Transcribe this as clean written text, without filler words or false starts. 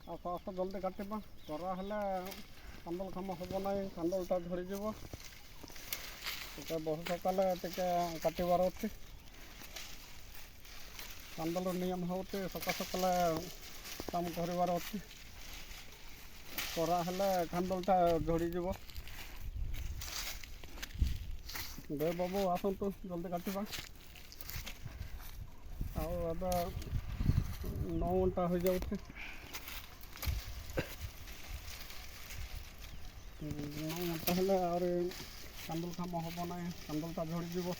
ଆସ ଆସ ଜଲ୍ଦି କାଟିବା। ଖରା ହେଲେ କାନ୍ଦଲ କାମ ହେବ ନାହିଁ, କାନ୍ଦଲଟା ଝଡ଼ିଯିବ। ଟିକେ ବହୁ ସକାଳେ ଟିକେ କାଟିବାର ଅଛି। କାନ୍ଦଲ ନିୟମ ହେଉଛି ସକାଳ ସକାଳେ କାମ କରିବାର ଅଛି। ଖରା ହେଲେ କାନ୍ଦଲଟା ଝଡ଼ିଯିବ। ଦେ ବାବୁ ଆସନ୍ତୁ ଜଲ୍ଦି କାଟିବା। ଆଉ ଏବେ 9 ଘଣ୍ଟା ହୋଇଯାଉଛି। 9 ଘଣ୍ଟା ହେଲେ ଆହୁରି କାନ୍ଦଲ କାମ ହେବ ନାହିଁ, କାନ୍ଦଲଟା ଝଡ଼ିଯିବ।